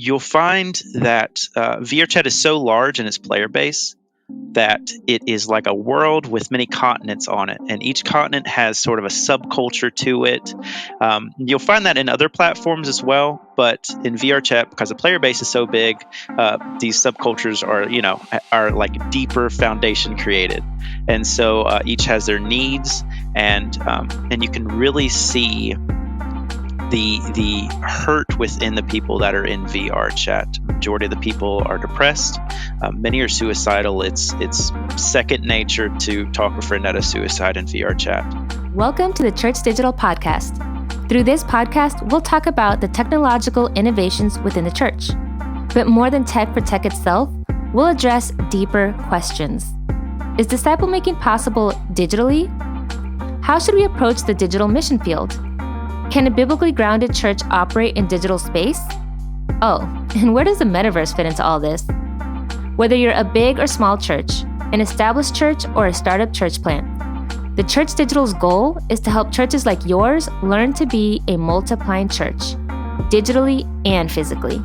you'll find that VRchat is so large in its player base that it is like a world with many continents on it, and each continent has sort of a subculture to it. You'll find that in other platforms as well, but in VRChat, because the player base is so big, these subcultures are like deeper foundation created, and so each has their needs, and you can really see the hurt within the people that are in VRchat. Majority of the people are depressed. Many are suicidal. It's second nature to talk a friend out of suicide in VRchat. Welcome to the Church Digital Podcast. Through this podcast, we'll talk about the technological innovations within the church. But more than tech for tech itself, we'll address deeper questions. Is disciple making possible digitally? How should we approach the digital mission field? Can a biblically grounded church operate in digital space? Oh, and where does the metaverse fit into all this? Whether you're a big or small church, an established church, or a startup church plant, the Church Digital's goal is to help churches like yours learn to be a multiplying church, digitally and physically.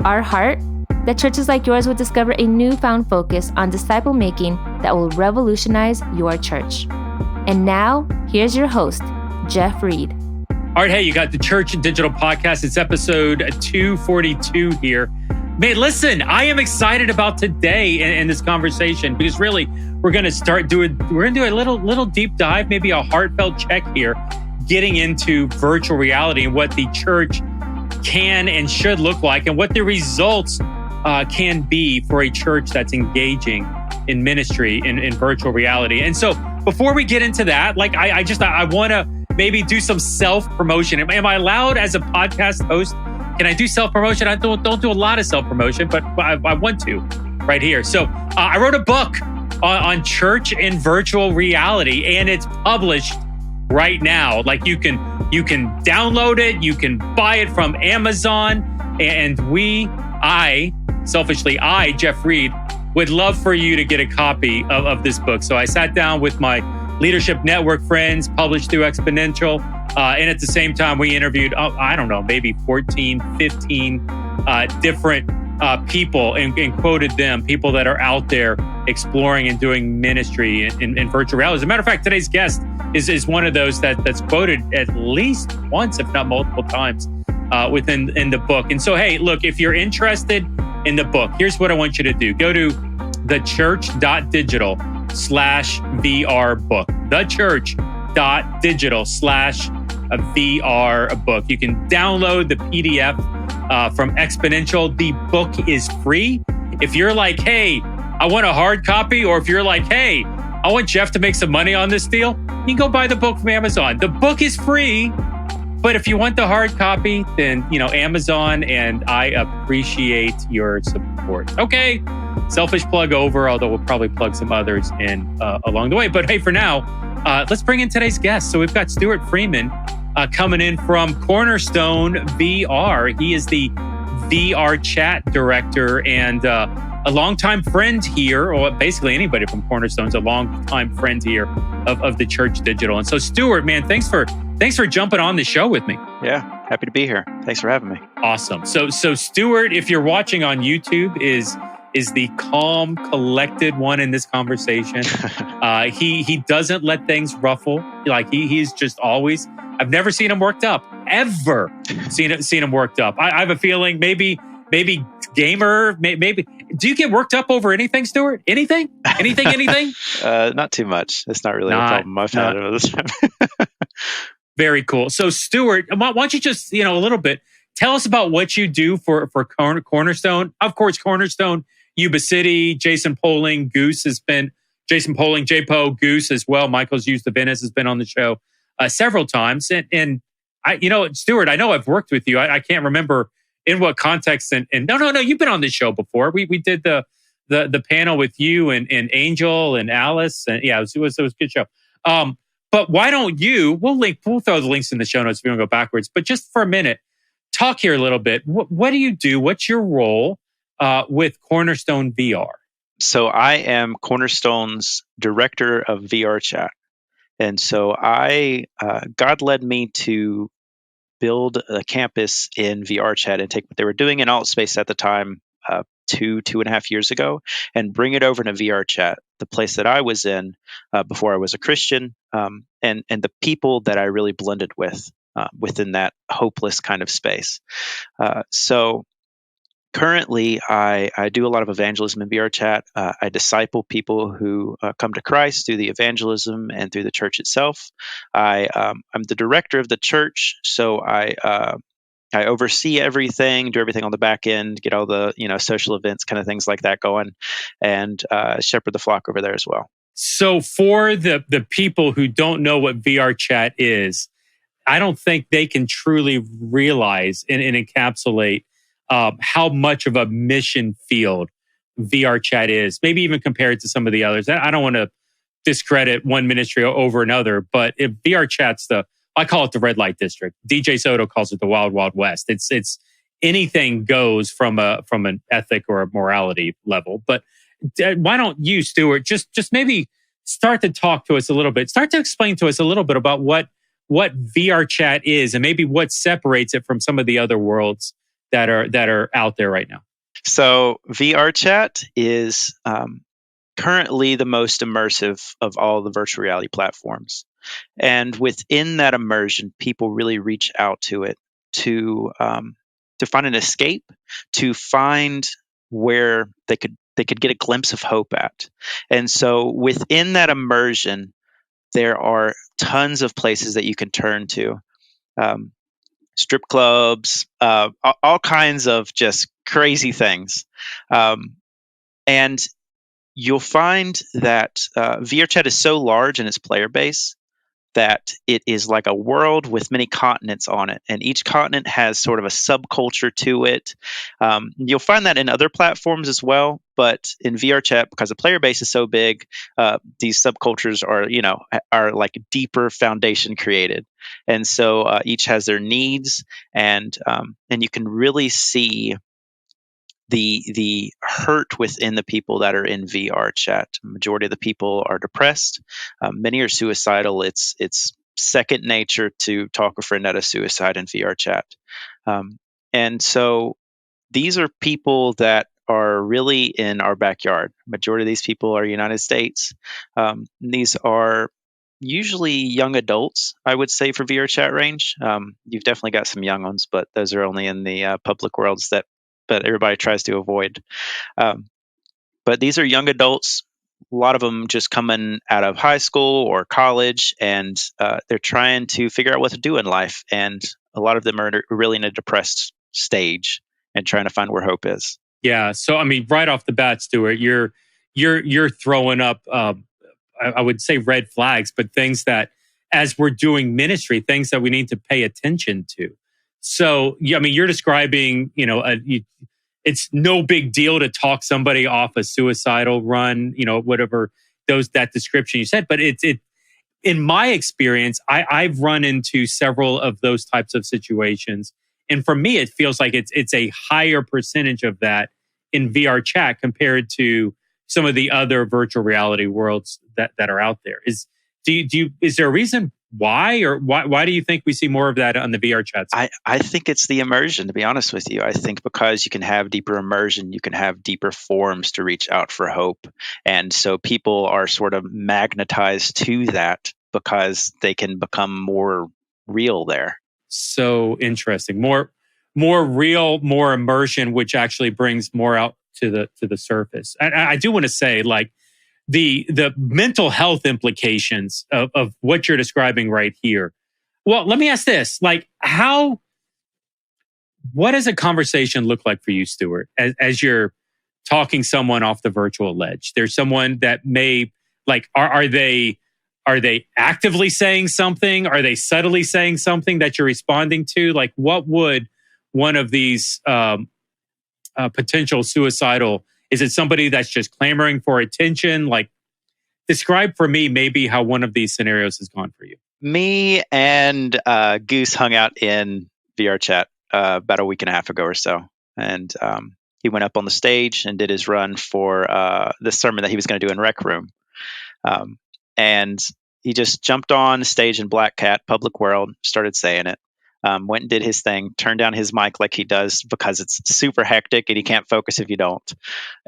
Our heart, that churches like yours would discover a newfound focus on disciple making that will revolutionize your church. And now, here's your host, Jeff Reed. All right, hey, you got the Church Digital Podcast. It's episode 242 here. Man, listen, I am excited about today in this conversation because really we're going to do a little deep dive, maybe a heartfelt check here, getting into virtual reality and what the church can and should look like and what the results can be for a church that's engaging in ministry in virtual reality. And so before we get into that, like I want to maybe do some self-promotion. Am I allowed as a podcast host? Can I do self-promotion? I don't do a lot of self-promotion, but I want to right here. So I wrote a book on church in virtual reality, and it's published right now. Like you can download it, you can buy it from Amazon, and I, Jeff Reed, would love for you to get a copy of this book. So I sat down with my Leadership Network friends, published through Exponential. And at the same time, we interviewed, maybe 14, 15 different people and quoted them, people that are out there exploring and doing ministry in virtual reality. As a matter of fact, today's guest is one of those that's quoted at least once, if not multiple times, within the book. And so, hey, look, if you're interested in the book, here's what I want you to do. Go to THECHURCH.DIGITAL/VR book. THECHURCH.DIGITAL/VR book. You can download the PDF from Exponential. The book is free. If you're like, hey, I want a hard copy, or if you're like, hey, I want Jeff to make some money on this deal, you can go buy the book from Amazon. The book is free, but if you want the hard copy, then Amazon, and I appreciate your support. Okay. Selfish plug over, although we'll probably plug some others in along the way. But hey, for now, let's bring in today's guest. So we've got Stewart Freeman coming in from Cornerstone VR. He is the VRchat director and a longtime friend here, or basically anybody from Cornerstone is a longtime friend here of the Church Digital. And so, Stewart, man, thanks for jumping on the show with me. Yeah, happy to be here. Thanks for having me. Awesome. So Stewart, if you're watching on YouTube, is the calm, collected one in this conversation. He doesn't let things ruffle. Like he's just always. I've never seen him worked up. Ever seen him worked up. I have a feeling maybe gamer. Maybe. Do you get worked up over anything, Stewart? Anything? Not too much. It's not really a problem I've had over this time. Very cool. So Stewart, why don't you just a little bit tell us about what you do for Cornerstone? Of course, Cornerstone. Yuba City, Jason Poling, Goose has been, Jason Poling, J-Po, Goose as well. Michael's used the Venice has been on the show several times. And I, Stewart, I know I've worked with you. I can't remember in what context. And no, you've been on this show before. We did the panel with you and Angel and Alice. And yeah, it was a good show. But why don't you, we'll throw the links in the show notes if you want to go backwards. But just for a minute, talk here a little bit. What do you do? What's your role with Cornerstone VR? So I am Cornerstone's director of VRchat. And so God led me to build a campus in VRchat and take what they were doing in Altspace at the time, 2.5 years ago, and bring it over to VRchat, the place that I was in before I was a Christian, and the people that I really blended with within that hopeless kind of space. So currently, I do a lot of evangelism in VRchat. I disciple people who come to Christ through the evangelism and through the church itself. I'm the director of the church, so I oversee everything, do everything on the back end, get all the social events, kind of things like that going, and shepherd the flock over there as well. So for the people who don't know what VRchat is, I don't think they can truly realize and encapsulate how much of a mission field VRchat is, maybe even compared to some of the others. I don't want to discredit one ministry over another, but if VRchat's I call it the red light district. DJ Soto calls it the wild, wild west. It's anything goes from an ethic or a morality level. But why don't you, Stewart, just maybe start to talk to us a little bit, start to explain to us a little bit about what VRchat is and maybe what separates it from some of the other worlds that are out there right now. So VRchat is currently the most immersive of all the virtual reality platforms. And within that immersion, people really reach out to it to find an escape, to find where they could get a glimpse of hope at. And so within that immersion, there are tons of places that you can turn to. Strip clubs, all kinds of just crazy things. And you'll find that VRchat is so large in its player base that it is like a world with many continents on it, and each continent has sort of a subculture to it. You'll find that in other platforms as well, but in VRchat, because the player base is so big, these subcultures are like deeper foundation created, and so each has their needs, and you can really see the hurt within the people that are in VRchat. Majority of the people are depressed. Many are suicidal. It's second nature to talk a friend out of suicide in VRchat. And so these are people that are really in our backyard. Majority of these people are United States. These are usually young adults, I would say, for VRchat range. You've definitely got some young ones, but those are only in the public worlds that everybody tries to avoid. But these are young adults, a lot of them just coming out of high school or college, and they're trying to figure out what to do in life. And a lot of them are really in a depressed stage and trying to find where hope is. Yeah. So, I mean, right off the bat, Stewart, you're throwing up, I would say red flags, but things that, as we're doing ministry, things that we need to pay attention to. So, I mean, you're describing, it's no big deal to talk somebody off a suicidal run, whatever that description you said. But it in my experience, I've run into several of those types of situations, and for me, it feels like it's a higher percentage of that in VRchat compared to some of the other virtual reality worlds that are out there. Is there a reason why, or why do you think we see more of that on the VRchat side? I think it's the immersion, to be honest with you. I think because you can have deeper immersion, you can have deeper forums to reach out for hope. And so people are sort of magnetized to that because they can become more real there. So interesting. More real, more immersion, which actually brings more out to the surface. I do want to say, like, the mental health implications of what you're describing right here. Well, let me ask this: like, what does a conversation look like for you, Stewart, as you're talking someone off the virtual ledge? There's someone that may, like, are they actively saying something? Are they subtly saying something that you're responding to? Like, what would one of these potential suicidal? Is it somebody that's just clamoring for attention? Like, describe for me maybe how one of these scenarios has gone for you. Me and Goose hung out in VRchat about a week and a half ago or so. And he went up on the stage and did his run for the sermon that he was going to do in Rec Room. And he just jumped on stage in Black Cat, Public World, started saying it. went and did his thing, turned down his mic like he does because it's super hectic and he can't focus if you don't.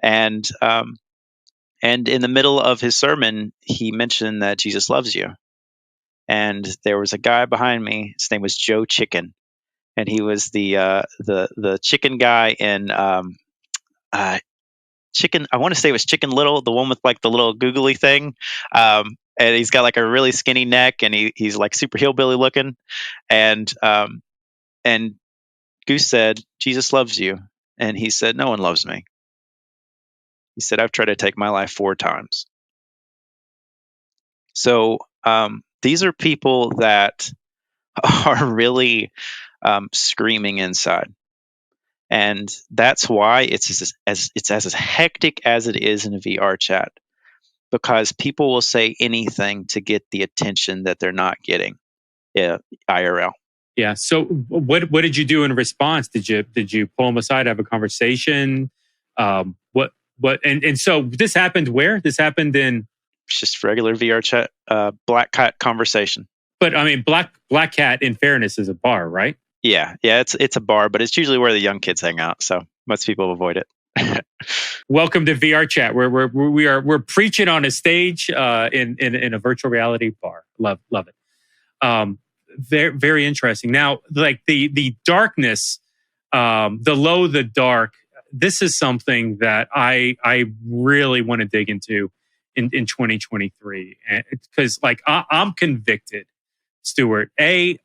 And in the middle of his sermon, he mentioned that Jesus loves you. And there was a guy behind me. His name was Joe Chicken, and he was the chicken guy in Chicken. I want to say it was Chicken Little, the one with like the little googly thing. And he's got like a really skinny neck, and he's like super hillbilly looking. And Goose said, "Jesus loves you," and he said, "No one loves me." He said, "I've tried to take my life 4 times." So these are people that are really screaming inside. And that's why it's as hectic as it is in a VR chat, because people will say anything to get the attention that they're not getting IRL. Yeah. So what did you do in response? Did you pull them aside, have a conversation? And so this happened where? This happened in just regular VR chat, Black Cat conversation. But I mean, Black Cat, in fairness, is a bar, right? Yeah, it's a bar, but it's usually where the young kids hang out, so most people avoid it. Welcome to VR Chat, where we're preaching on a stage in a virtual reality bar. Love it. Very very interesting. Now, like the darkness, the dark. This is something that I really want to dig into in 2023, because like I'm convicted, Stewart. I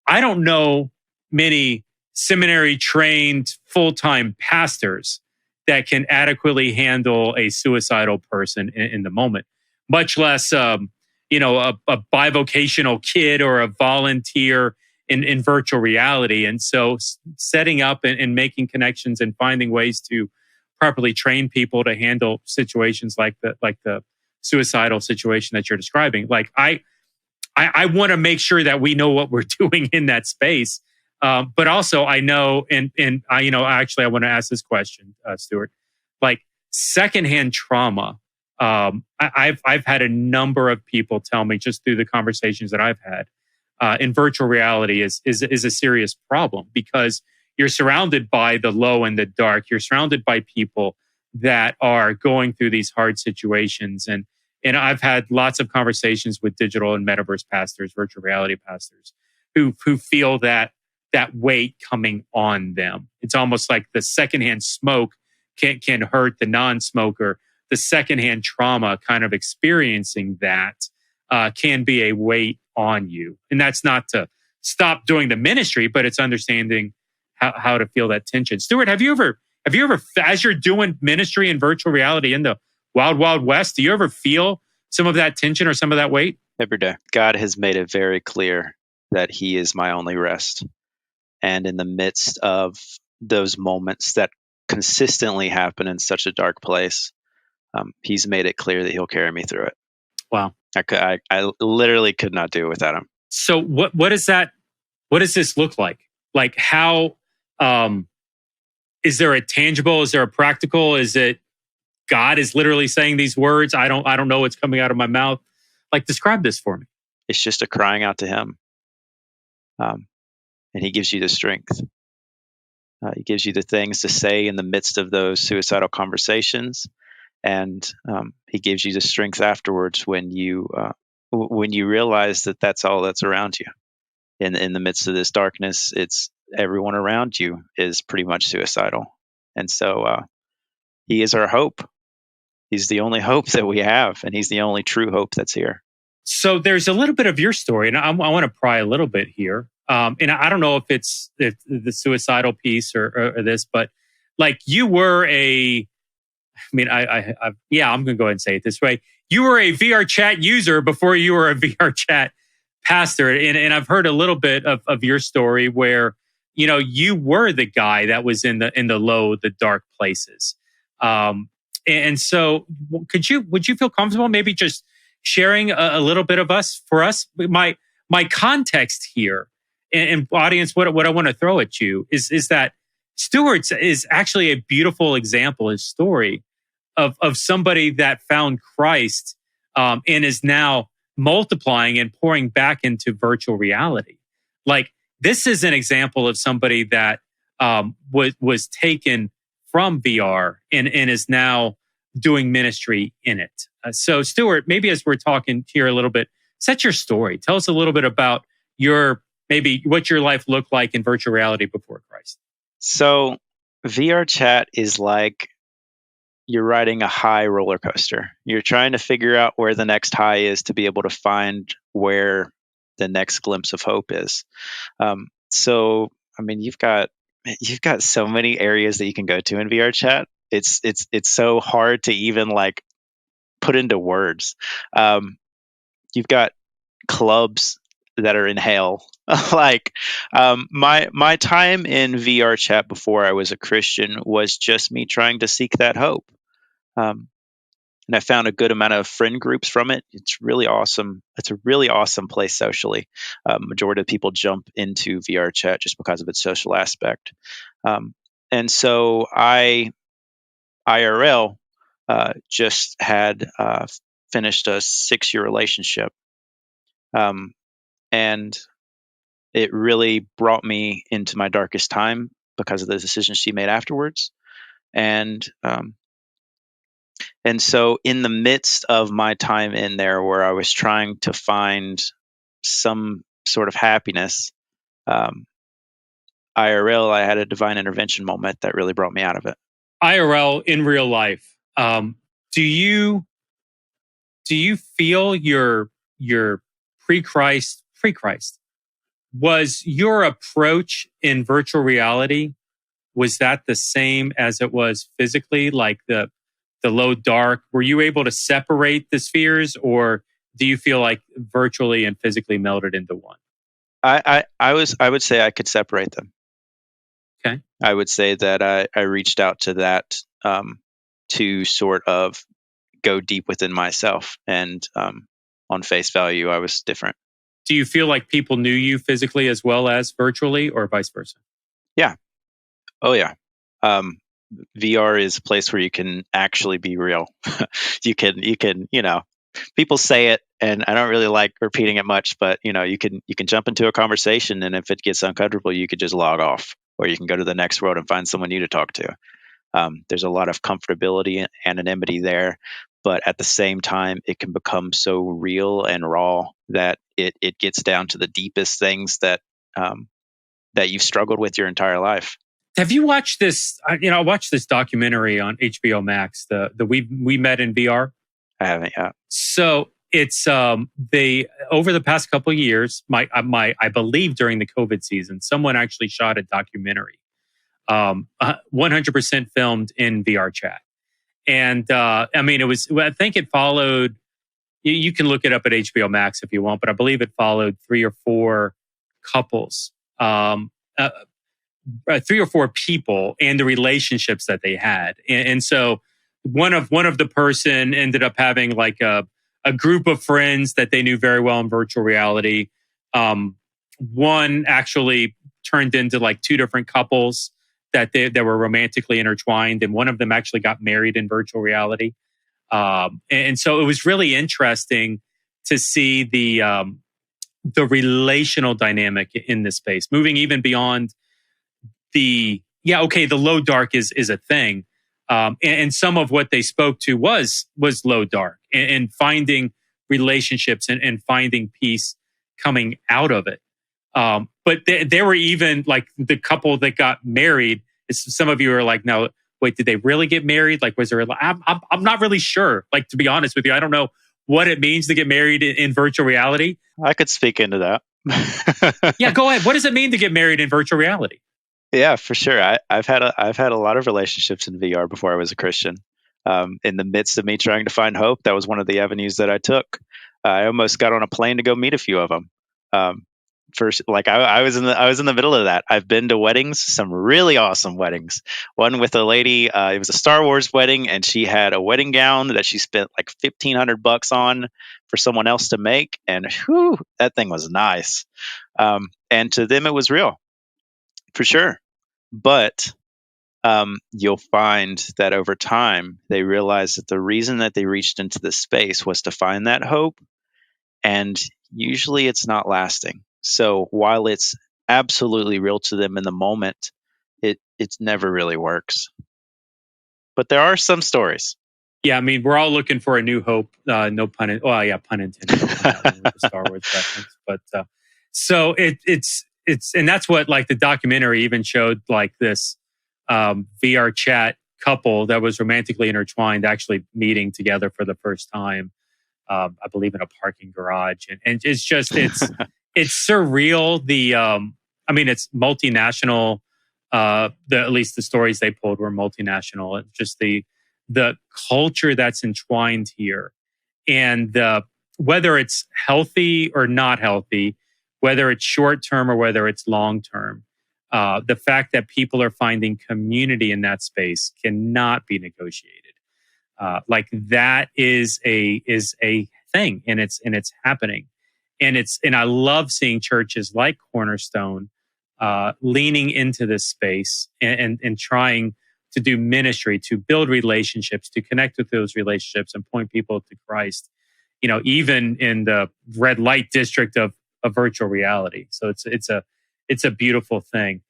don't know many seminary trained full-time pastors that can adequately handle a suicidal person in the moment, much less a bivocational kid or a volunteer in virtual reality. And so setting up and making connections and finding ways to properly train people to handle situations like the suicidal situation that you're describing. Like I want to make sure that we know what we're doing in that space. But also I know, and I want to ask this question, Stewart, like secondhand trauma. I've had a number of people tell me just through the conversations that I've had in virtual reality is a serious problem, because you're surrounded by the low and the dark. You're surrounded by people that are going through these hard situations. And I've had lots of conversations with digital and metaverse pastors, virtual reality pastors, who feel that weight coming on them. It's almost like the secondhand smoke can hurt the non-smoker. The secondhand trauma, kind of experiencing that, can be a weight on you. And that's not to stop doing the ministry, but it's understanding how to feel that tension. Stewart, have you ever, as you're doing ministry in virtual reality in the wild, wild west, do you ever feel some of that tension or some of that weight? Every day. God has made it very clear that He is my only rest. And in the midst of those moments that consistently happen in such a dark place, He's made it clear that He'll carry me through it. Wow. I literally could not do it without Him. So what is that? What does this look like? Like how, is there a tangible? Is there a practical? Is it God is literally saying these words? I don't know what's coming out of my mouth. Like, describe this for me. It's just a crying out to Him. And He gives you the strength. He gives you the things to say in the midst of those suicidal conversations. And He gives you the strength afterwards when you realize that that's all that's around you. In the midst of this darkness, it's everyone around you is pretty much suicidal. And so He is our hope. He's the only hope that we have, and He's the only true hope that's here. So there's a little bit of your story, and I want to pry a little bit here. And I don't know if it's the suicidal piece or this, but like you were I'm going to go ahead and say it this way. You were a VR chat user before you were a VR chat pastor. And I've heard a little bit of your story where, you were the guy that was in the low, the dark places. And so would you feel comfortable maybe just sharing a little bit of for us? My context here and audience, what I want to throw at you is that Stewart's is actually a beautiful example, his story of somebody that found Christ and is now multiplying and pouring back into virtual reality. Like this is an example of somebody that was taken from VR and is now doing ministry in it. So, Stewart, maybe as we're talking here a little bit, set your story. Tell us a little bit about maybe what your life looked like in virtual reality before Christ. So, VRchat is like you're riding a high roller coaster. You're trying to figure out where the next high is to be able to find where the next glimpse of hope is. So, I mean, you've got so many areas that you can go to in VRchat. It's so hard to even like put into words. You've got clubs that are in hell. Like my time in VRchat before I was a Christian was just me trying to seek that hope. And I found a good amount of friend groups from it. It's really awesome. It's a really awesome place socially. Majority of people jump into VRchat just because of its social aspect. And so I, IRL, just had finished a 6-year relationship. And it really brought me into my darkest time because of the decisions she made afterwards. And so in the midst of my time in there where I was trying to find some sort of happiness, IRL, I had a divine intervention moment that really brought me out of it. IRL in real life. Do you feel your pre-Christ was your approach in virtual reality, was that the same as it was physically, like the low dark? Were you able to separate the spheres, or do you feel like virtually and physically melded into one? I would say I could separate them. Okay. I would say that I reached out to that to sort of go deep within myself, and on face value, I was different. Do you feel like people knew you physically as well as virtually, or vice versa? Yeah. Oh yeah. VR is a place where you can actually be real. you can, people say it, and I don't really like repeating it much, but you can jump into a conversation, and if it gets uncomfortable, you could just log off, or you can go to the next world and find someone new to talk to. There's a lot of comfortability and anonymity there, but at the same time, it can become so real and raw that it gets down to the deepest things that you've struggled with your entire life. Have you watched this? I watched this documentary on HBO Max, the We Met in VR. I haven't yet. So it's they over the past couple of years, I believe during the COVID season, someone actually shot a documentary, 100% filmed in VRchat, and I think it followed. You can look it up at HBO Max if you want, but I believe it followed 3 or 4 couples. 3 or 4 people and the relationships that they had. And so one of the person ended up having like a group of friends that they knew very well in virtual reality. One actually turned into like 2 different couples that were romantically intertwined. And one of them actually got married in virtual reality. And so it was really interesting to see the relational dynamic in this space, moving even beyond the low dark is a thing. And some of what they spoke to was low dark and finding relationships and finding peace coming out of it. But there were even like the couple that got married. Some of you are like, no, wait, did they really get married? Like, was there? I'm not really sure. Like, to be honest with you, I don't know what it means to get married in virtual reality. I could speak into that. Yeah, go ahead. What does it mean to get married in virtual reality? Yeah, for sure. I've had a lot of relationships in VR before I was a Christian. In the midst of me trying to find hope, that was one of the avenues that I took. I almost got on a plane to go meet a few of them. First, like I was in the middle of that. I've been to weddings, some really awesome weddings. One with a lady, it was a Star Wars wedding, and she had a wedding gown that she spent like $1,500 on for someone else to make, and whew, that thing was nice. And to them, it was real, for sure. But you'll find that over time, they realize that the reason that they reached into this space was to find that hope, and usually it's not lasting. So while it's absolutely real to them in the moment, it never really works. But there are some stories. Yeah, I mean, we're all looking for a new hope. No pun. Well, yeah, pun intended on that one with the Star Wars reference. But so it's and that's what like the documentary even showed, like this VRchat couple that was romantically intertwined, actually meeting together for the first time. I believe in a parking garage, and it's just it's surreal. I mean, it's multinational. At least the stories they pulled were multinational. It's just the culture that's entwined here, and whether it's healthy or not healthy, whether it's short term or whether it's long term, the fact that people are finding community in that space cannot be negotiated. Like that is a thing, and it's happening, and I love seeing churches like Cornerstone leaning into this space and trying to do ministry, to build relationships, to connect with those relationships and point people to Christ, even in the red light district of virtual reality. So it's a beautiful thing.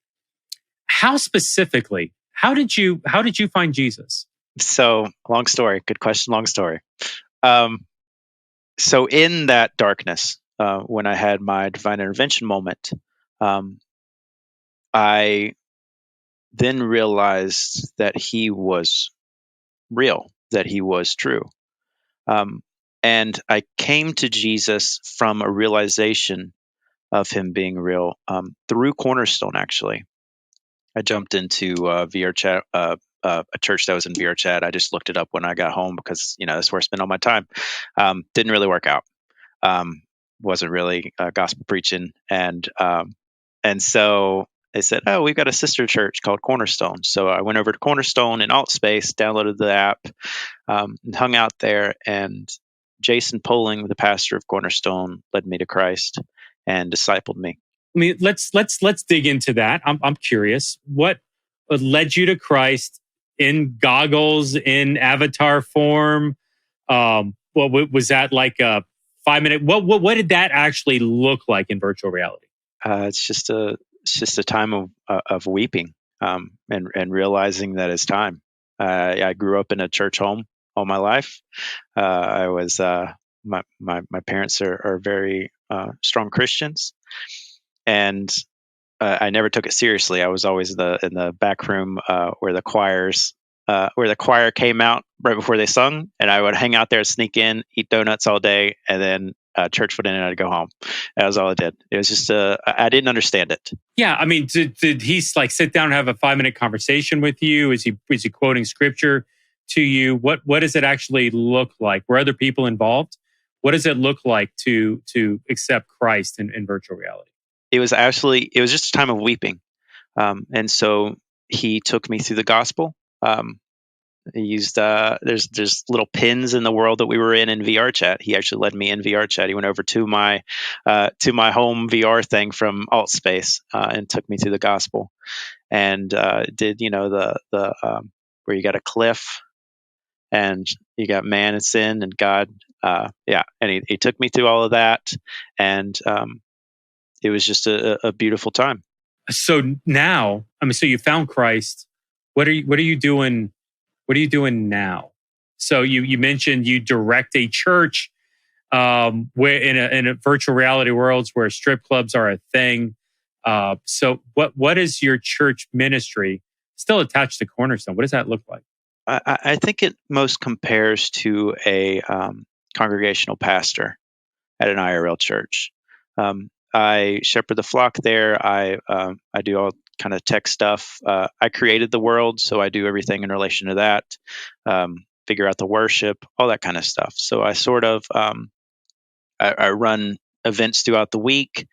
How specifically, how did you find Jesus? So, long story. Good question. Long story. So in that darkness, when I had my divine intervention moment, I then realized that he was real, that he was true. And I came to Jesus from a realization of him being real through Cornerstone, actually. I jumped into VRchat, a church that was in VRchat. I just looked it up when I got home because, that's where I spent all my time. Didn't really work out. Wasn't really gospel preaching. And so they said, oh, we've got a sister church called Cornerstone. So I went over to Cornerstone in Altspace, downloaded the app, and hung out there. And Jason Poling, the pastor of Cornerstone, led me to Christ and discipled me. I mean, let's dig into that. I'm curious. What led you to Christ in goggles, in avatar form? What was that, like a 5-minute? What did that actually look like in virtual reality? It's just a time of weeping and realizing that it's time. I grew up in a church home all my life. I was my parents are very strong Christians, and I never took it seriously. I was always in the back room where the choir came out right before they sung, and I would hang out there, sneak in, eat donuts all day, and then church would end and I'd go home. That was all I did. It was just I didn't understand it. Yeah, I mean, did he like sit down and have a 5-minute conversation with you? Is he quoting scripture to you? What does it actually look like? Were other people involved? What does it look like to accept Christ in virtual reality? It was just a time of weeping. And so he took me through the gospel. He used there's little pins in the world that we were in VRchat. He actually led me in VRchat. He went over to my home VR thing from Altspace and took me through the gospel, and did the where you got a cliff and you got man and sin and God. And he took me through all of that, and it was just a beautiful time. So now, I mean, so you found Christ. What are you doing? What are you doing now? So you mentioned you direct a church where in a virtual reality worlds where strip clubs are a thing. So what is your church ministry still attached to Cornerstone? What does that look like? I think it most compares to a congregational pastor at an IRL church. I shepherd the flock there. I do all kind of tech stuff. I created the world, so I do everything in relation to that. Figure out the worship, all that kind of stuff. So I sort of I run events throughout the week,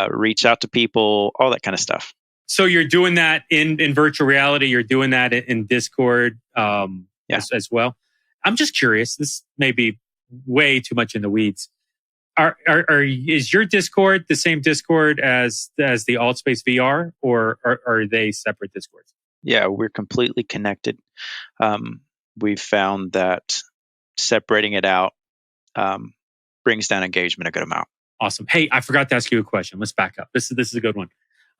reach out to people, all that kind of stuff. So you're doing that in virtual reality. You're doing that in Discord as well. I'm just curious. This may be way too much in the weeds. Is your Discord the same Discord as the AltspaceVR, or are they separate Discords? Yeah, we're completely connected. We've found that separating it out brings down engagement a good amount. Awesome. Hey, I forgot to ask you a question. Let's back up. This is a good one.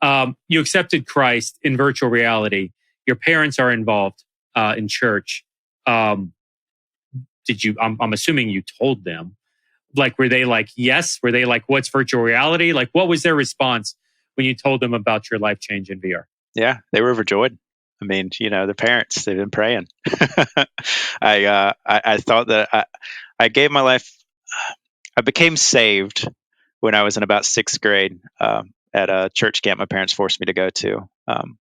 You accepted Christ in virtual reality. Your parents are involved in church. Did you? I'm assuming you told them. Like, were they like, yes? Were they like, what's virtual reality? Like, what was their response when you told them about your life change in VR? Yeah, they were overjoyed. I mean, the parents, they've been praying. I thought that I gave my life, I became saved when I was in about sixth grade at a church camp my parents forced me to go to.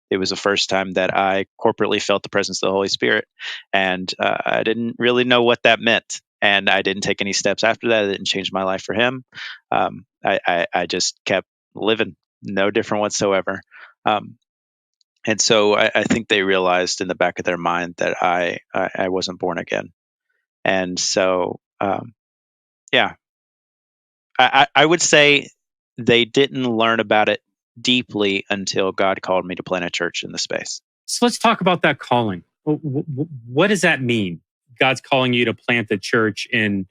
It was the first time that I corporately felt the presence of the Holy Spirit, and I didn't really know what that meant. And I didn't take any steps after that. I didn't change my life for Him. I just kept living, no different whatsoever. And so I think they realized in the back of their mind that I wasn't born again. And so, yeah, I would say they didn't learn about it deeply until God called me to plant a church in the space. So let's talk about that calling. What does that mean? God's calling you to plant the church in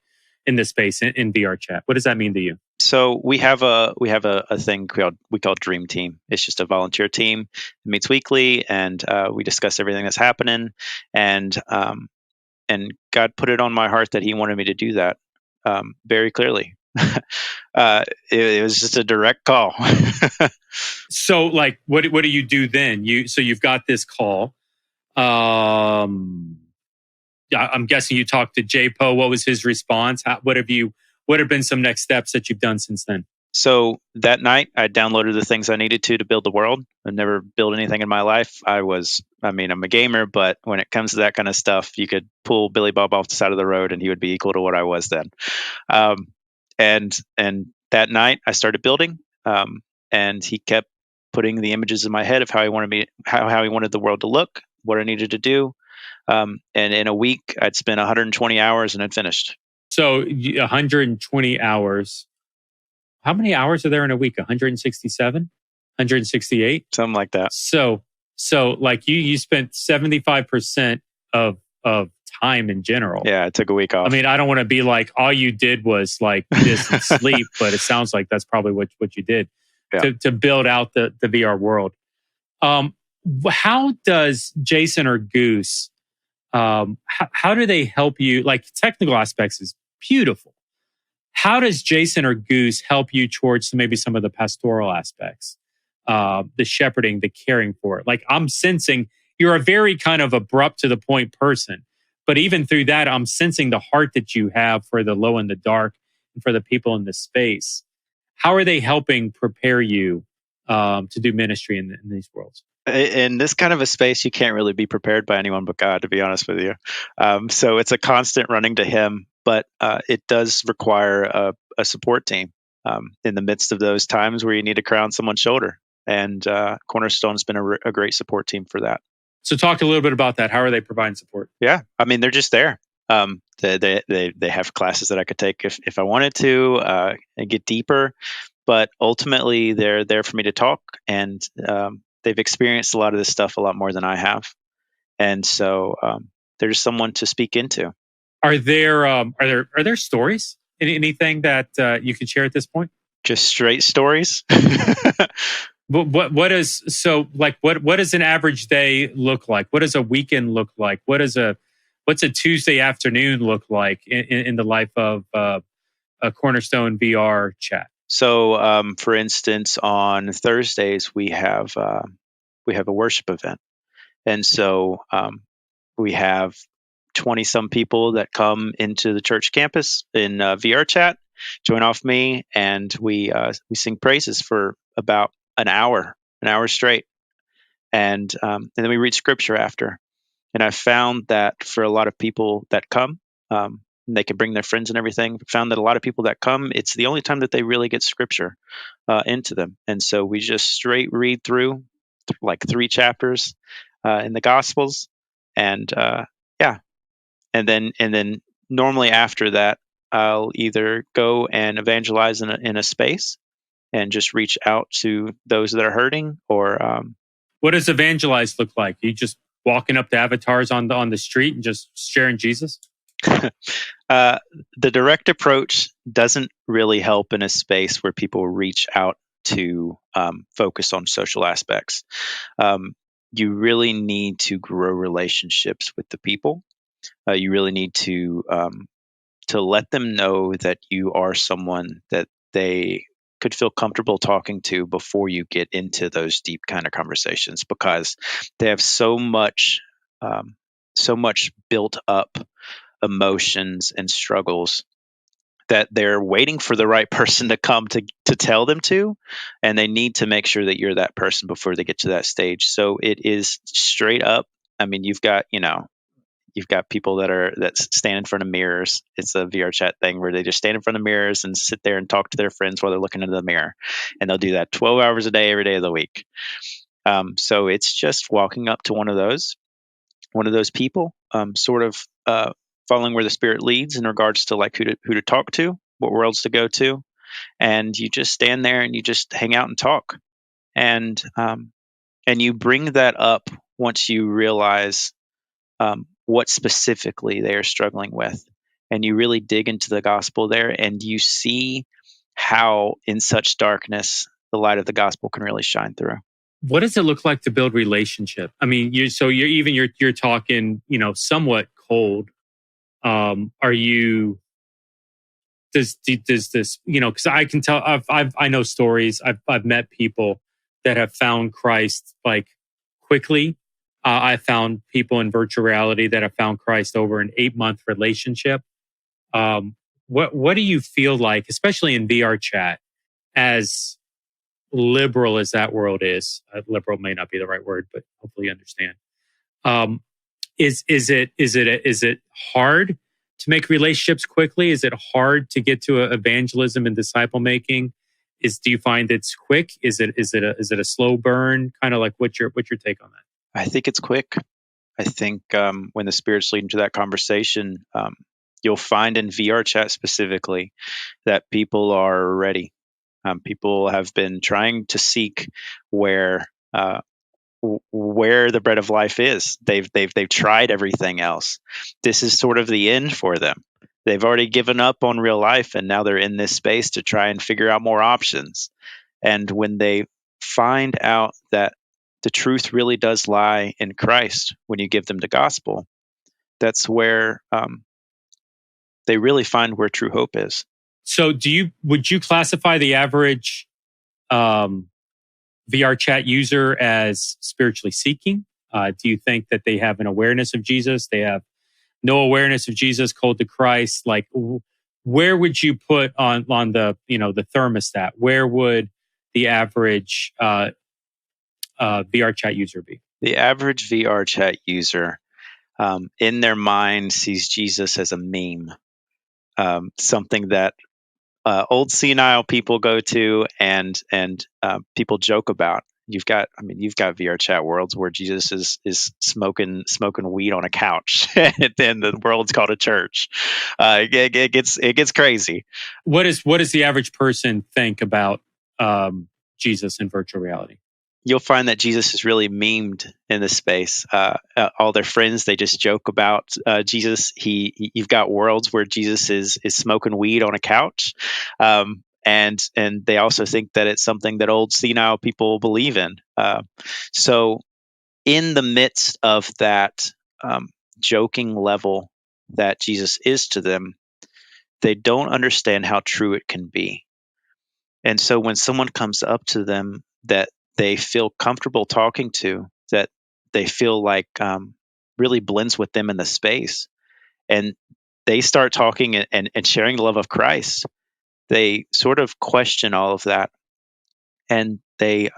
this space in VRchat. What does that mean to you? So we have a thing we call Dream Team. It's just a volunteer team. It meets weekly, and we discuss everything that's happening. And God put it on my heart that He wanted me to do that very clearly. It was just a direct call. So, like, what do you do then? You've got this call. I'm guessing you talked to JPO. What was his response? What have been some next steps that you've done since then? So that night, I downloaded the things I needed to build the world. I never built anything in my life. I'm a gamer, but when it comes to that kind of stuff, you could pull Billy Bob off the side of the road and he would be equal to what I was then. And that night, I started building, and he kept putting the images in my head of how he wanted the world to look, what I needed to do. And in a week, I'd spent 120 hours and I'd finished. So 120 hours. How many hours are there in a week? 167? 168? Something like that. So like you spent 75% of time in general. Yeah, I took a week off. I mean, I don't want to be like, all you did was like this and sleep, but it sounds like that's probably what you did to build out the VR world. How does Jason or Goose, how do they help you? Like, technical aspects is beautiful. How does Jason or Goose help you towards maybe some of the pastoral aspects, the shepherding, the caring for it? Like, I'm sensing you're a very kind of abrupt to the point person, but even through that, I'm sensing the heart that you have for the low and the dark and for the people in this space. How are they helping prepare you to do ministry in these worlds? In this kind of a space, you can't really be prepared by anyone but God, to be honest with you. So it's a constant running to Him, but it does require a support team in the midst of those times where you need to crown someone's shoulder. And Cornerstone's been a great support team for that. So talk a little bit about that. How are they providing support? Yeah, I mean, they're just there. They have classes that I could take if I wanted to and get deeper, but ultimately they're there for me to talk, and they've experienced a lot of this stuff a lot more than I have, and so they're just someone to speak into. Are there stories? Anything that you can share at this point? Just straight stories. What does an average day look like? What does a weekend look like? What's a Tuesday afternoon look like in the life of a Cornerstone VR chat? So, for instance, on Thursdays we have a worship event, and so we have 20 some people that come into the church campus in VRchat, join off me, and we sing praises for about an hour straight, and then we read scripture after. And I found that for a lot of people that come, and they can bring their friends and everything, found that a lot of people that come, it's the only time that they really get scripture into them. And so we just straight read through like 3 chapters in the Gospels, and and then normally after that, I'll either go and evangelize in a space and just reach out to those that are hurting, or what does evangelize look like? You just walking up to avatars on the street and just sharing Jesus? The direct approach doesn't really help in a space where people reach out to focus on social aspects. You really need to grow relationships with the people. You really need to let them know that you are someone that they could feel comfortable talking to before you get into those deep kind of conversations, because they have so much built up emotions and struggles that they're waiting for the right person to come to tell them to, and they need to make sure that you're that person before they get to that stage. So it is straight up. I mean, you've got people that stand in front of mirrors. It's a VRchat thing where they just stand in front of mirrors and sit there and talk to their friends while they're looking into the mirror, and they'll do that 12 hours a day, every day of the week. So it's just walking up to one of those people, sort of following where the Spirit leads in regards to like who to talk to, what worlds to go to, and you just stand there and you just hang out and talk, and you bring that up once you realize what specifically they are struggling with, and you really dig into the gospel there, and you see how in such darkness the light of the gospel can really shine through. What does it look like to build relationship? I mean, you're talking, somewhat cold. Are you? Does this, because I can tell, I know stories. I've met people that have found Christ like quickly. I found people in virtual reality that have found Christ over an 8-month relationship. What do you feel like, especially in VRchat, as liberal as that world is? Liberal may not be the right word, but hopefully you understand. Is it hard to make relationships quickly? Is it hard to get to evangelism and disciple making? Do you find it's quick? Is it a slow burn? Kind of like what's your take on that? I think it's quick. I think when the Spirit's leading to that conversation, you'll find in VRchat specifically that people are ready. People have been trying to seek where the bread of life is. They've tried everything else. This is sort of the end for them. They've already given up on real life, and now they're in this space to try and figure out more options. And when they find out that the truth really does lie in Christ, when you give them the gospel, that's where they really find where true hope is. So would you classify the average VRchat user as spiritually seeking? Do you think that they have an awareness of Jesus? They have no awareness of Jesus, cold to Christ? Like, where would you put on the the thermostat? Where would the average VRchat user be? The average VRchat user, in their mind, sees Jesus as a meme, something that old senile people go to and people joke about. You've got VRchat worlds where Jesus is smoking weed on a couch, and then the world's called a church. It gets crazy. What does the average person think about Jesus in virtual reality? You'll find that Jesus is really memed in this space. All their friends, they just joke about Jesus. You've got worlds where Jesus is smoking weed on a couch, and they also think that it's something that old senile people believe in. So, in the midst of that joking level that Jesus is to them, they don't understand how true it can be. And so, when someone comes up to them that they feel comfortable talking to, that they feel like really blends with them in the space, and they start talking and sharing the love of Christ, they sort of question all of that, and they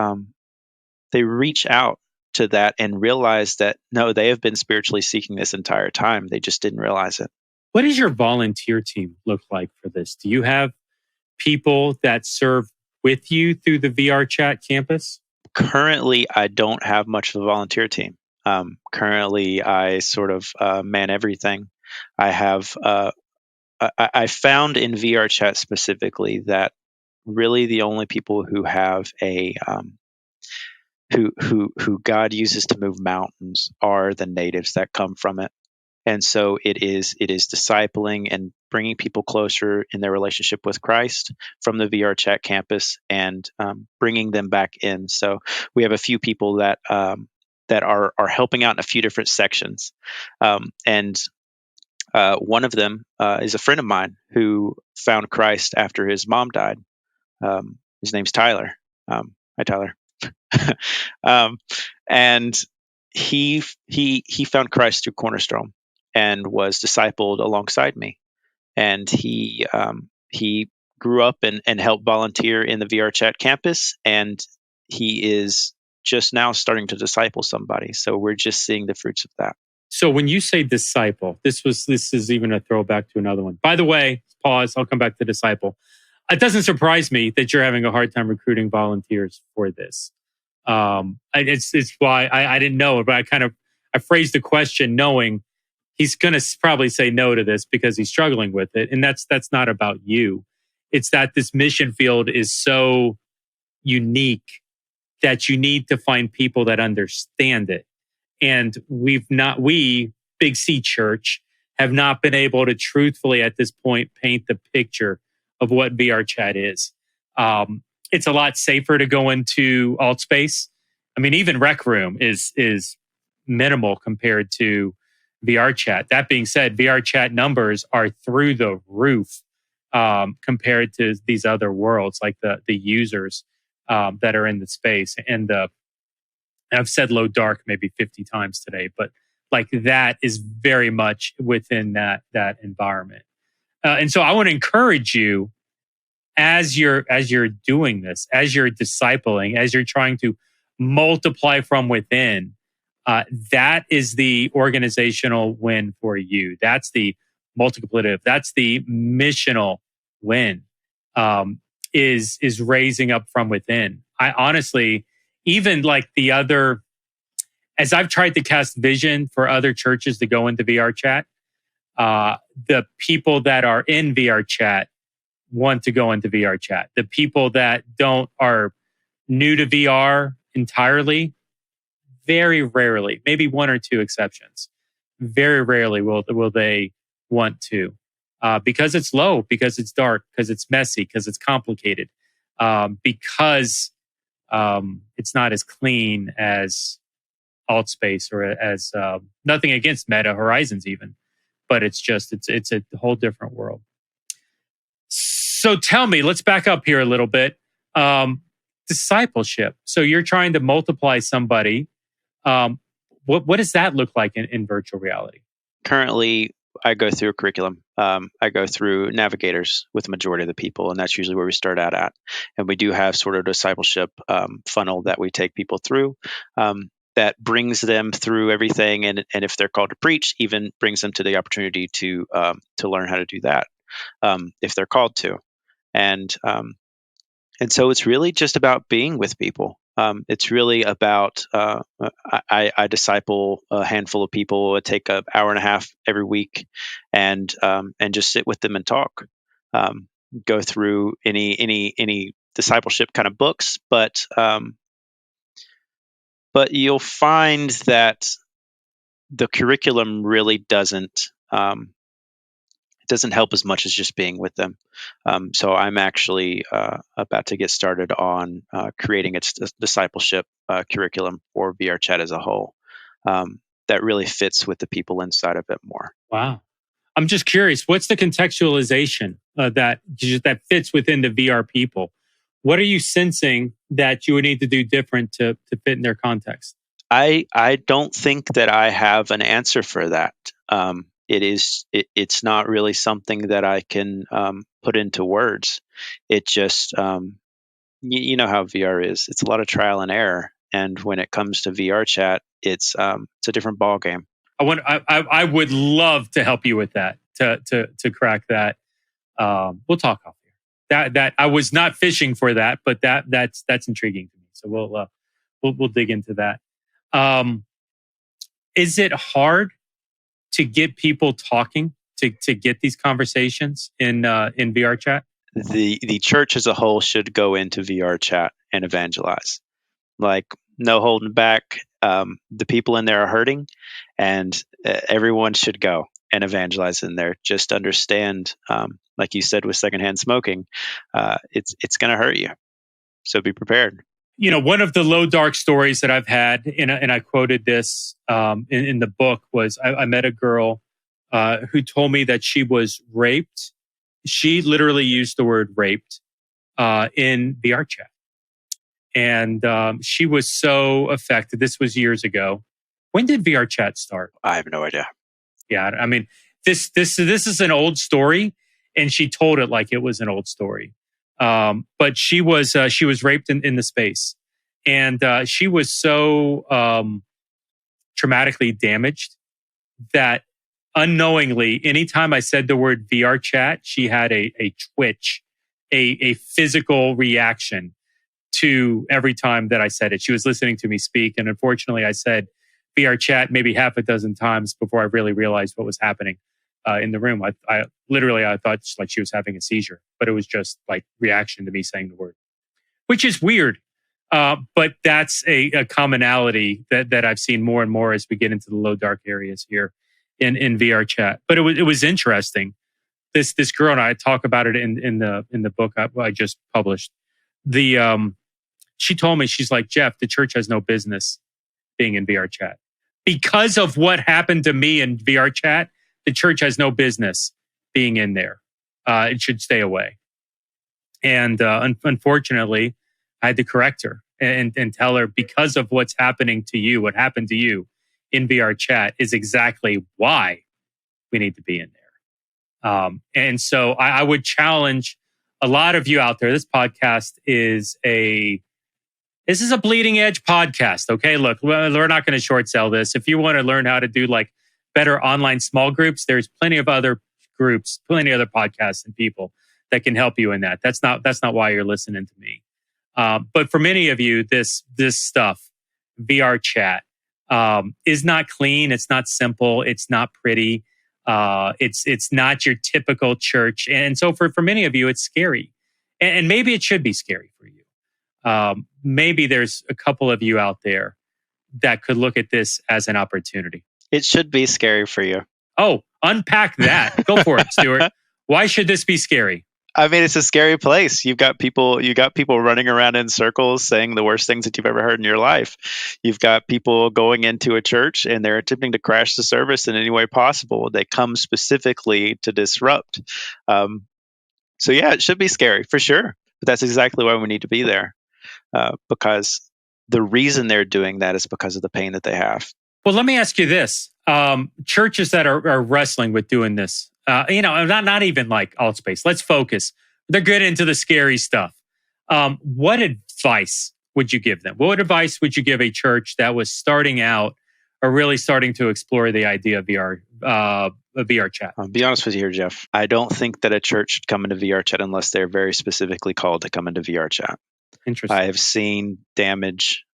reach out to that and realize that no, they have been spiritually seeking this entire time. They just didn't realize it. What does your volunteer team look like for this? Do you have people that serve with you through the VRchat campus? Currently, I don't have much of a volunteer team. Currently, I sort of man everything. I have. I found in VRchat specifically that really the only people who have a who God uses to move mountains are the natives that come from it. And so it is discipling and bringing people closer in their relationship with Christ from the VRchat campus and bringing them back in. So we have a few people that are helping out in a few different sections, and one of them is a friend of mine who found Christ after his mom died. His name's Tyler. Hi, Tyler. And he found Christ through Cornerstone and was discipled alongside me. And he grew up and helped volunteer in the VRchat campus, and he is just now starting to disciple somebody. So we're just seeing the fruits of that. So when you say disciple, this is even a throwback to another one. By the way, pause. I'll come back to disciple. It doesn't surprise me that you're having a hard time recruiting volunteers for this. It's why I didn't know, but I phrased the question knowing he's going to probably say no to this because he's struggling with it, and that's not about you. It's that this mission field is so unique that you need to find people that understand it. And we, Big C Church, have not been able to truthfully at this point paint the picture of what VRchat is. It's a lot safer to go into Altspace. I mean, even Rec Room is minimal compared to VRchat. That being said, VRchat numbers are through the roof compared to these other worlds, like the users that are in the space. And I've said low dark maybe 50 times today, but like that is very much within that environment. And so I want to encourage you as you're doing this, as you're discipling, as you're trying to multiply from within, that is the organizational win for you. That's the multiplicative. That's the missional win. Is raising up from within. I honestly, even like the other, as I've tried to cast vision for other churches to go into VRchat, the people that are in VRchat want to go into VRchat. The people that are new to VR entirely, very rarely, maybe one or two exceptions, very rarely will they want to. Because it's low, because it's dark, because it's messy, because it's complicated, because it's not as clean as Altspace or as nothing against Meta Horizons even, but it's a whole different world. So tell me, let's back up here a little bit. Discipleship. So you're trying to multiply somebody. What does that look like in virtual reality? Currently, I go through a curriculum. I go through navigators with the majority of the people, and that's usually where we start out at. And we do have sort of a discipleship funnel that we take people through that brings them through everything. And if they're called to preach, even brings them to the opportunity to learn how to do that if they're called to. And so it's really just about being with people. It's really about I disciple a handful of people. I take an hour and a half every week, and just sit with them and talk. Go through any discipleship kind of books, but you'll find that the curriculum really doesn't help as much as just being with them. So I'm actually about to get started on creating a discipleship curriculum for VRchat as a whole that really fits with the people inside of it more. Wow. I'm just curious, what's the contextualization that fits within the VR people? What are you sensing that you would need to do different to fit in their context? I don't think that I have an answer for that. It's not really something that I can put into words. It just, you know how VR is. It's a lot of trial and error. And when it comes to VR it's a different ball game. I would love to help you with that, to crack that. We'll talk off here. That I was not fishing for that, but that's intriguing to me. So we'll dig into that. Is it hard to get people talking, to get these conversations in VRchat? The church as a whole should go into VRchat and evangelize. Like, no holding back. The people in there are hurting, and everyone should go and evangelize in there. Just understand, like you said with secondhand smoking, it's going to hurt you. So be prepared. One of the low dark stories that I've had, and I quoted this in the book, was I met a girl who told me that she was raped. She literally used the word raped in VRchat. And she was so affected. This was years ago. When did VRchat start? I have no idea. Yeah, I mean, this is an old story, and she told it like it was an old story. But she was raped in the space, and she was so traumatically damaged that unknowingly, anytime I said the word VRchat, she had a twitch, a physical reaction to every time that I said it. She was listening to me speak, and unfortunately, I said VRchat maybe half a dozen times before I really realized what was happening in the room. I thought like she was having a seizure, but it was just like reaction to me saying the word, which is weird. But that's a commonality that I've seen more and more as we get into the low dark areas here in VRchat. But it was interesting. This girl, and I talk about it in the book I just published. She told me, she's like, Jeff, the church has no business being in VRchat. Because of what happened to me in VRchat, the church has no business being in there. It should stay away. And unfortunately, I had to correct her and tell her, because of what's happening to you, what happened to you in VRchat is exactly why we need to be in there. And so I would challenge a lot of you out there. This podcast is a bleeding edge podcast. Okay, look, we're not going to short sell this. If you want to learn how to do like better online small groups, there's plenty of other groups, plenty of other podcasts and people that can help you in that. That's not why you're listening to me. But for many of you, this stuff, VRchat, is not clean. It's not simple. It's not pretty. It's not your typical church. And so for many of you, it's scary. And maybe it should be scary for you. Maybe there's a couple of you out there that could look at this as an opportunity. It should be scary for you. Oh, unpack that. Go for it, Stewart. Why should this be scary? I mean, it's a scary place. You got people running around in circles saying the worst things that you've ever heard in your life. You've got people going into a church and they're attempting to crash the service in any way possible. They come specifically to disrupt. So yeah, it should be scary for sure. But that's exactly why we need to be there, because the reason they're doing that is because of the pain that they have. Well, let me ask you this. Churches that are wrestling with doing this, not even like Altspace. Let's focus. They're good into the scary stuff. What advice would you give them? What advice would you give a church that was starting out or really starting to explore the idea of VRchat? I'll be honest with you here, Jeff. I don't think that a church should come into VRchat unless they're very specifically called to come into VRchat. Interesting. I have seen damage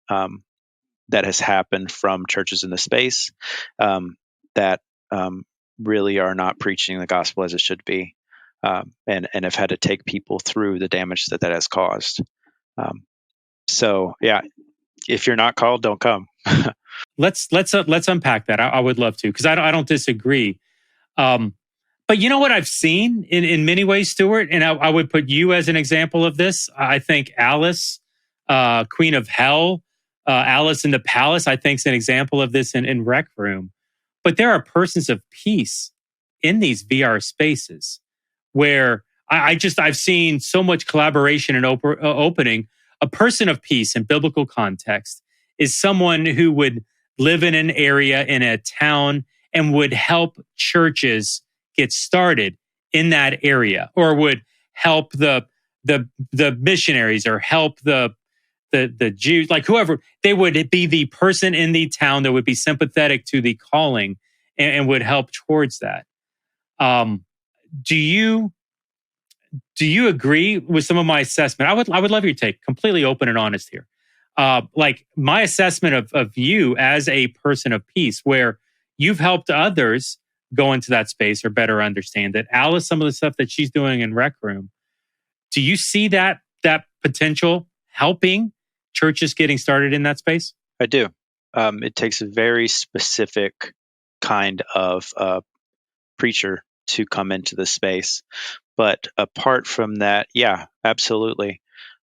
that has happened from churches in the space that really are not preaching the gospel as it should be, and have had to take people through the damage that has caused. So yeah, if you're not called, don't come. Let's unpack that. I would love to, because I don't disagree. But you know what I've seen in many ways, Stewart, and I would put you as an example of this. I think Alice, Queen of Hell, Alice in the Palace, I think is an example of this in Rec Room. But there are persons of peace in these VR spaces where I've seen so much collaboration and opening. A person of peace in biblical context is someone who would live in an area, in a town, and would help churches get started in that area, or would help the missionaries, or help the Jews, like whoever. They would be the person in the town that would be sympathetic to the calling and would help towards that. Do you agree with some of my assessment? I would love your take. Completely open and honest here. Like my assessment of you as a person of peace, where you've helped others go into that space or better understand it. Alice, some of the stuff that she's doing in Rec Room, do you see that potential helping churches getting started in that space? I do. It takes a very specific kind of preacher to come into the space. But apart from that, yeah, absolutely.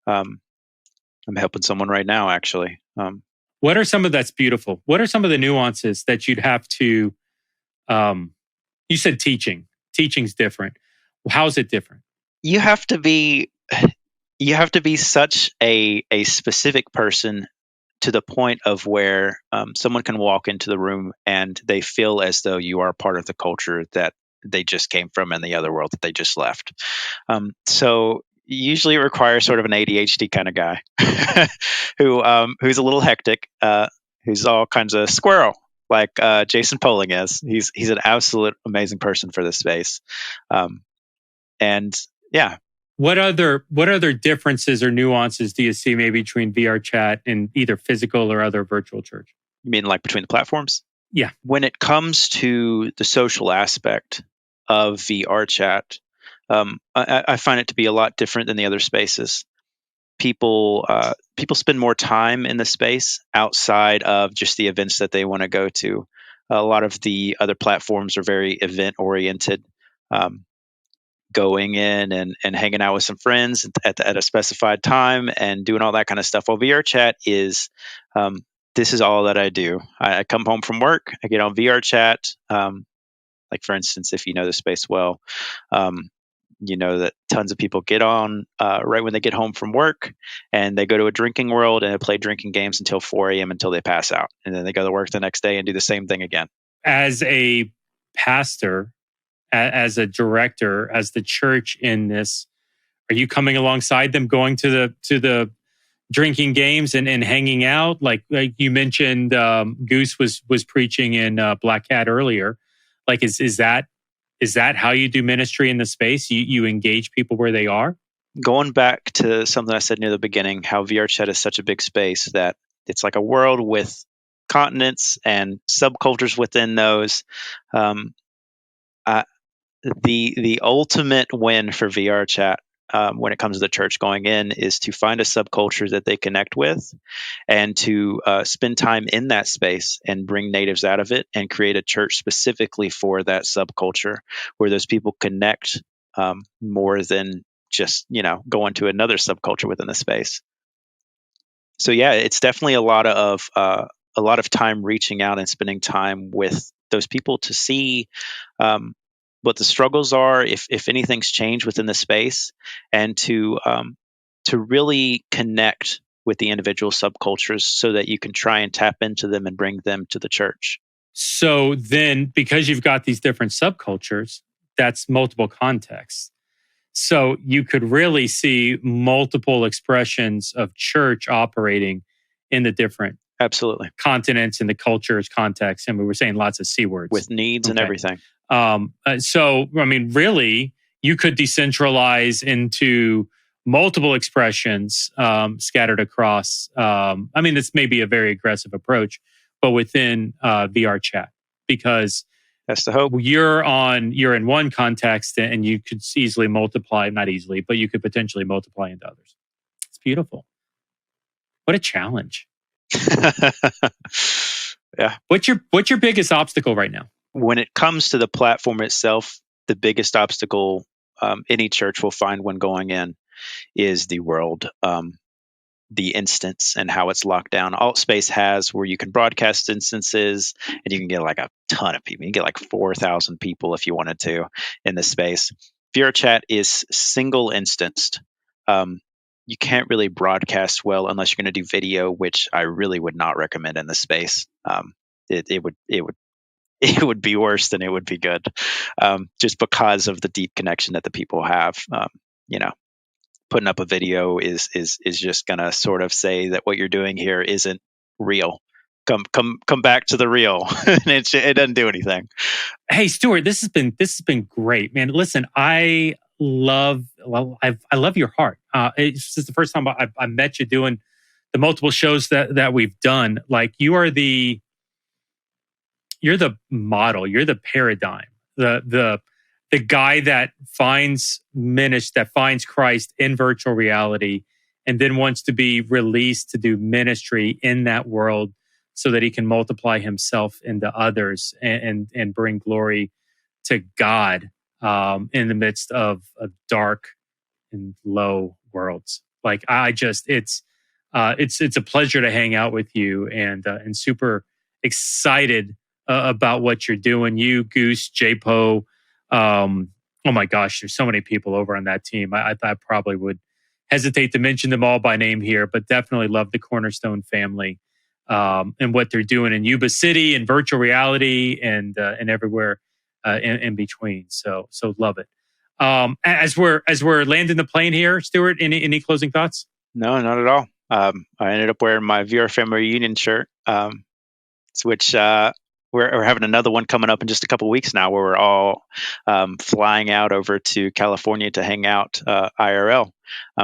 I'm helping someone right now, actually. What are some of that's beautiful? What are some of the nuances that you'd have to? You said teaching. Teaching's different. How's it different? You have to be such a specific person to the point of where someone can walk into the room and they feel as though you are part of the culture that they just came from in the other world that they just left. So usually it requires sort of an ADHD kind of guy who's a little hectic, who's all kinds of squirrel, like Jason Poling is. He's an absolute amazing person for this space, and yeah. What other differences or nuances do you see maybe between VRchat and either physical or other virtual church? You mean like between the platforms? Yeah. When it comes to the social aspect of VRchat, I find it to be a lot different than the other spaces. People spend more time in the space outside of just the events that they want to go to. A lot of the other platforms are very event oriented. Going in and hanging out with some friends at a specified time and doing all that kind of stuff. Well, VRchat is, this is all that I do. I come home from work, I get on VRchat. Like for instance, if you know the space well, you know that tons of people get on right when they get home from work, and they go to a drinking world and they play drinking games until 4 a.m. until they pass out. And then they go to work the next day and do the same thing again. As a pastor, as a director, as the church in this, are you coming alongside them, going to the drinking games and hanging out? Like you mentioned, Goose was preaching in Black Cat earlier. Like is that how you do ministry in the space? You engage people where they are? Going back to something I said near the beginning, how VRchat is such a big space that it's like a world with continents and subcultures within those. The ultimate win for VRchat when it comes to the church going in is to find a subculture that they connect with, and to spend time in that space and bring natives out of it and create a church specifically for that subculture, where those people connect more than just going to another subculture within the space. So yeah, it's definitely a lot of time reaching out and spending time with those people to see what the struggles are, if anything's changed within the space, and to really connect with the individual subcultures so that you can try and tap into them and bring them to the church. So then, because you've got these different subcultures, that's multiple contexts. So you could really see multiple expressions of church operating in the different absolutely continents and the cultures context. And we were saying lots of C words. With needs and everything. So, I mean, really, you could decentralize into multiple expressions scattered across. I mean, this may be a very aggressive approach, but within VRchat, because that's the hope. You're in one context, and you could easily multiply, not easily, but you could potentially multiply into others. It's beautiful. What a challenge. Yeah. What's your biggest obstacle right now? When it comes to the platform itself, the biggest obstacle any church will find when going in is the world, the instance, and how it's locked down. Altspace has where you can broadcast instances, and you can get like a ton of people. You can get like 4,000 people if you wanted to in this space. VRchat is single instanced. You can't really broadcast well unless you're going to do video, which I really would not recommend in this space. It would be worse than it would be good, just because of the deep connection that the people have. Putting up a video is just gonna sort of say that what you're doing here isn't real. Come back to the real. It doesn't do anything. Hey, Stewart, this has been great, man. Listen, I love your heart. It's just the first time I met you doing the multiple shows that we've done. Like you're the model, you're the paradigm, the guy that finds Christ in virtual reality, and then wants to be released to do ministry in that world so that he can multiply himself into others and bring glory to God in the midst of dark and low worlds. Like it's a pleasure to hang out with you, and super excited about what you're doing. You, Goose, JPO. Oh my gosh, there's so many people over on that team. I probably would hesitate to mention them all by name here, but definitely love the Cornerstone family and what they're doing in Yuba City and virtual reality and everywhere in between. So love it. As we're landing the plane here, Stewart, any closing thoughts? No, not at all. I ended up wearing my VR family reunion shirt, which we're having another one coming up in just a couple weeks now, where we're all flying out over to California to hang out IRL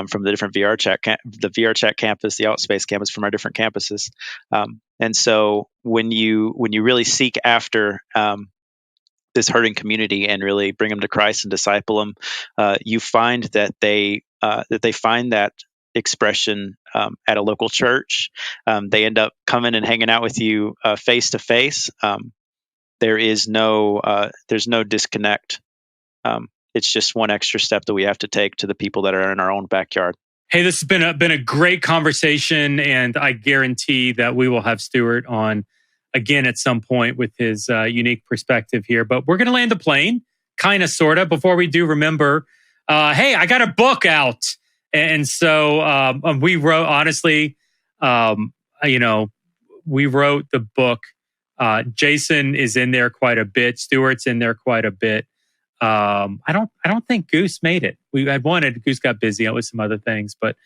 from the different the VRchat campus, the Altspace campus, from our different campuses. And so when you really seek after this hurting community and really bring them to Christ and disciple them, you find that they find that expression at a local church. They end up coming and hanging out with you face to face. There's no disconnect. It's just one extra step that we have to take to the people that are in our own backyard. Hey, this has been a great conversation, and I guarantee that we will have Stewart on again at some point with his unique perspective here. But we're going to land the plane, kind of, sort of. Before we do, remember, hey, I got a book out. And so we wrote, honestly, we wrote the book. Jason is in there quite a bit. Stewart's in there quite a bit. I don't think Goose made it. Goose got busy with some other things, but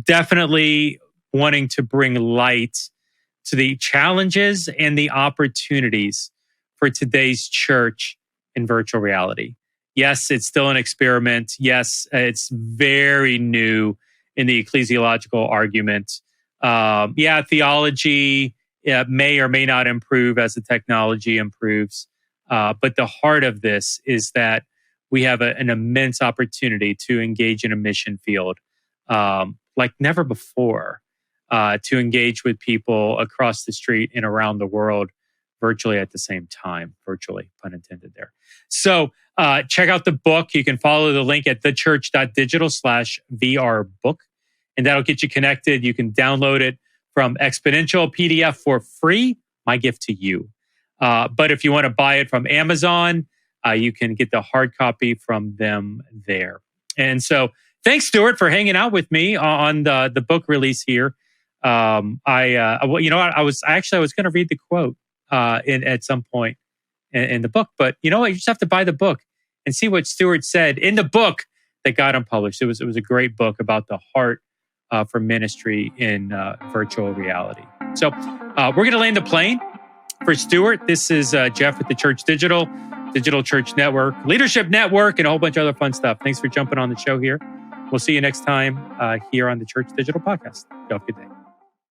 definitely wanting to bring light to the challenges and the opportunities for today's church in virtual reality. Yes, it's still an experiment. Yes, it's very new in the ecclesiological argument. Theology may or may not improve as the technology improves. But the heart of this is that we have an immense opportunity to engage in a mission field like never before, to engage with people across the street and around the world virtually at the same time. Virtually, pun intended there. So check out the book. You can follow the link at THECHURCH.DIGITAL /VR book, and that'll get you connected. You can download it from Exponential PDF for free. My gift to you. But if you want to buy it from Amazon, you can get the hard copy from them there. And so thanks, Stewart, for hanging out with me on the book release here. I was going to read the quote at some point in the book, but you know what? You just have to buy the book and see what Stewart said in the book that got unpublished. It was a great book about the heart for ministry in virtual reality. So we're going to land the plane. For Stewart, this is Jeff with the Church Digital Church Network, Leadership Network, and a whole bunch of other fun stuff. Thanks for jumping on the show here. We'll see you next time here on the Church Digital Podcast. Have a good day.